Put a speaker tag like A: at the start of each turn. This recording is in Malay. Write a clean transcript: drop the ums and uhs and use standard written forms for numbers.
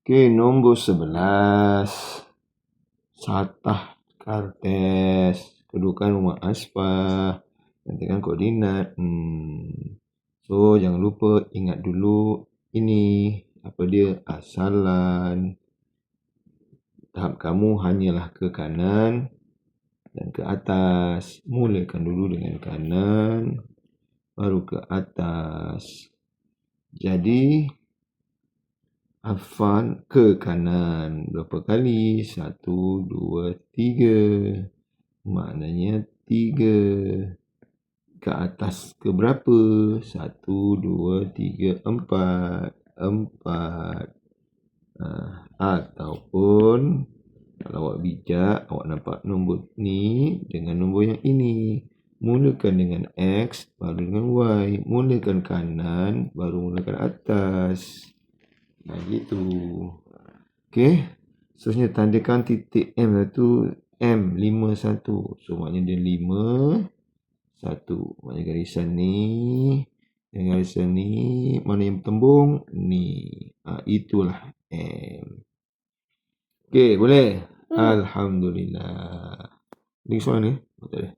A: Okey, nombor 11. Satah kertas. Kedudukan rumah Asfah. Gantikan koordinat. So, jangan lupa ingat dulu ini. Apa dia? Asalan. Tahap kamu hanyalah ke kanan dan ke atas. Mulakan dulu dengan kanan, baru ke atas. Jadi, Afan ke kanan. Berapa kali? 1, 2, 3. Maknanya 3. Ke atas ke berapa? 1, 2, 3, 4. 4. Ataupun kalau awak bijak, awak nampak nombor ni dengan nombor yang ini. Mulakan dengan X, baru dengan Y. Mulakan kanan, baru mulakan atas. Gitu. Okey. Seterusnya tandakan titik M tu M51. So maknanya dia 5, 1. Maknanya garisan ni. Yang garisan ni. Mana yang bertembung? Ni. Itulah M. Okey, boleh? Alhamdulillah. Ni soalan ni? Tak ada.